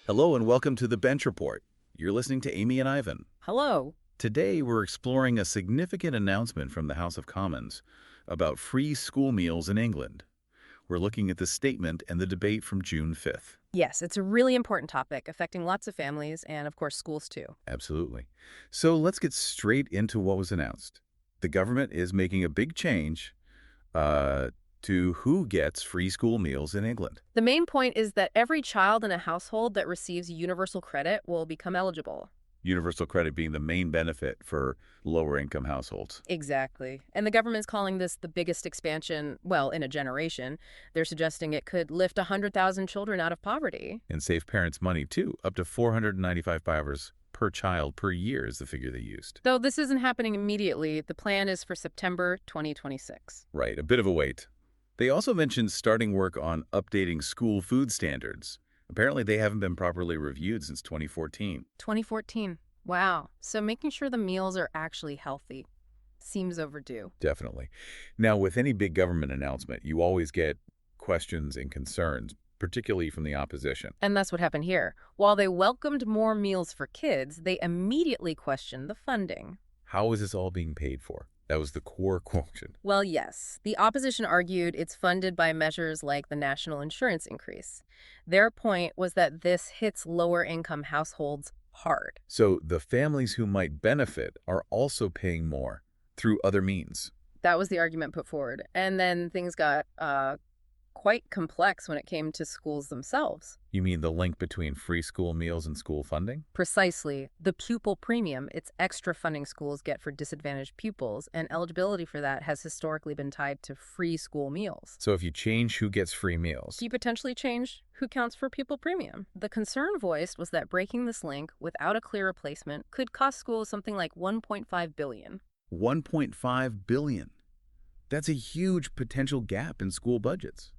Hello and welcome to the Bench Report. You're listening to Amy and Ivan. Hello. Today we're exploring a significant announcement from the House of Commons about free school meals in England. We're looking at the statement and the debate from June 5th. Yes, it's a really important topic affecting lots of families and, of course, schools too. Absolutely. So let's get straight into what was announced. The government is making a big change to who gets free school meals in England. The main point is that every child in a household that receives universal credit will become eligible. Universal credit being the main benefit for lower-income households. Exactly. And the government's calling this the biggest expansion, well, in a generation. They're suggesting it could lift 100,000 children out of poverty. And save parents money, too. Up to $495 per child per year is the figure they used. Though this isn't happening immediately, the plan is for September 2026. Right, a bit of a wait. They also mentioned starting work on updating school food standards. Apparently, they haven't been properly reviewed since 2014. 2014. Wow. So making sure the meals are actually healthy seems overdue. Definitely. Now, with any big government announcement, you always get questions and concerns, particularly from the opposition. And that's what happened here. While they welcomed more meals for kids, they immediately questioned the funding. How is this all being paid for? That was the core question. Well, yes. The opposition argued it's funded by measures like the national insurance increase. Their point was that this hits lower-income households hard. So the families who might benefit are also paying more through other means. That was the argument put forward. And then things got quite complex when it came to schools themselves. You mean the link between free school meals and school funding? Precisely. The pupil premium, it's extra funding schools get for disadvantaged pupils, and eligibility for that has historically been tied to free school meals. So if you change who gets free meals, You potentially change who counts for pupil premium. The concern voiced was that breaking this link without a clear replacement could cost schools something like $1.5 billion. $1.5 billion. That's a huge potential gap in school budgets.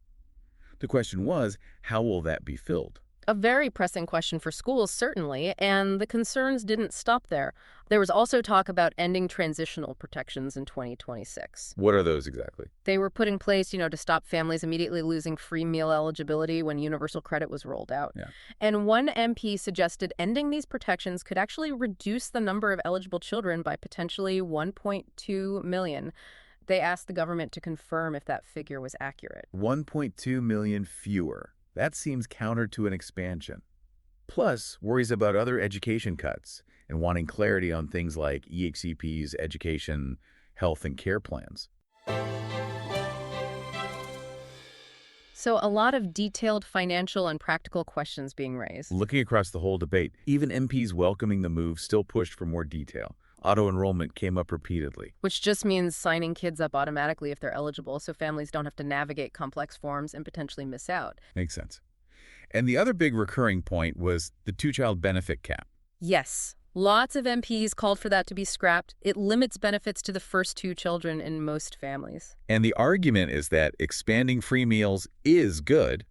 The question was, how will that be filled? A very pressing question for schools, certainly, and the concerns didn't stop there. There was also talk about ending transitional protections in 2026. What are those exactly? They were put in place, to stop families immediately losing free meal eligibility when universal credit was rolled out. Yeah. And one MP suggested ending these protections could actually reduce the number of eligible children by potentially 1.2 million. They asked the government to confirm if that figure was accurate. 1.2 million fewer. That seems counter to an expansion. Plus, worries about other education cuts and wanting clarity on things like EHCP's education, health, and care plans. So a lot of detailed financial and practical questions being raised. Looking across the whole debate, even MPs welcoming the move still pushed for more detail. Auto-enrollment came up repeatedly. Which just means signing kids up automatically if they're eligible, so families don't have to navigate complex forms and potentially miss out. Makes sense. And the other big recurring point was the two-child benefit cap. Yes, lots of MPs called for that to be scrapped. It limits benefits to the first two children in most families. And the argument is that expanding free meals is good,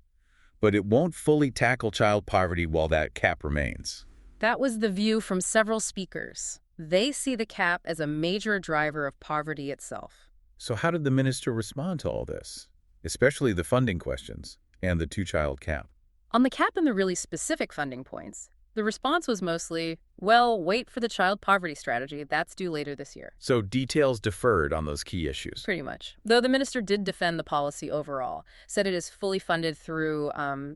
but it won't fully tackle child poverty while that cap remains. That was the view from several speakers. They see the cap as a major driver of poverty itself. So how did the minister respond to all this, especially the funding questions and the two-child cap? On the cap and the really specific funding points, the response was mostly, well, wait for the child poverty strategy. That's due later this year. So details deferred on those key issues. Pretty much. Though the minister did defend the policy overall, said it is fully funded through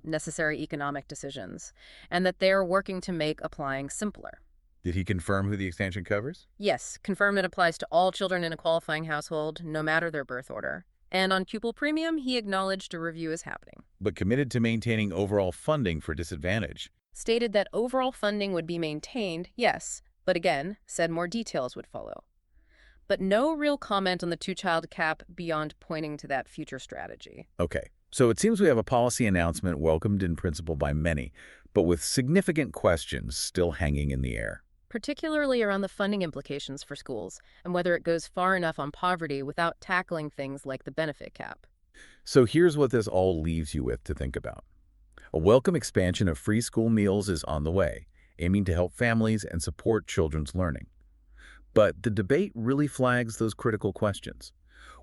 necessary economic decisions, and that they are working to make applying simpler. Did he confirm who the extension covers? Yes, confirmed it applies to all children in a qualifying household, no matter their birth order. And on pupil premium, he acknowledged a review is happening. But committed to maintaining overall funding for disadvantage. Stated that overall funding would be maintained, yes, but again, said more details would follow. But no real comment on the two-child cap beyond pointing to that future strategy. Okay, so it seems we have a policy announcement welcomed in principle by many, but with significant questions still hanging in the air. Particularly around the funding implications for schools and whether it goes far enough on poverty without tackling things like the benefit cap. So here's what this all leaves you with to think about. A welcome expansion of free school meals is on the way, aiming to help families and support children's learning. But the debate really flags those critical questions.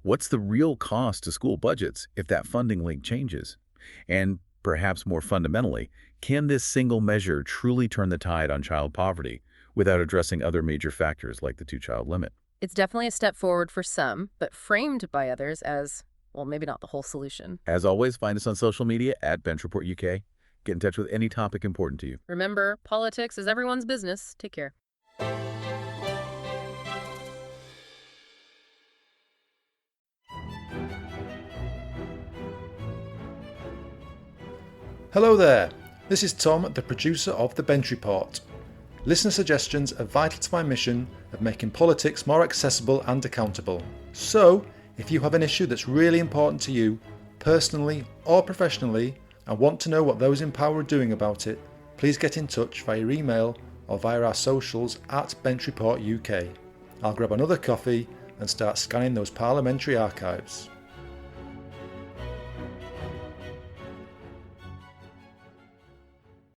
What's the real cost to school budgets if that funding link changes? And perhaps more fundamentally, can this single measure truly turn the tide on child poverty without addressing other major factors like the two-child limit? It's definitely a step forward for some, but framed by others as, well, maybe not the whole solution. As always, find us on social media at Bench Report UK. Get in touch with any topic important to you. Remember, politics is everyone's business. Take care. Hello there, this is Tom, the producer of The Bench Report. Listener suggestions are vital to my mission of making politics more accessible and accountable. So, if you have an issue that's really important to you, personally or professionally, and want to know what those in power are doing about it, please get in touch via email or via our socials at Bench Report UK. I'll grab another coffee and start scanning those parliamentary archives.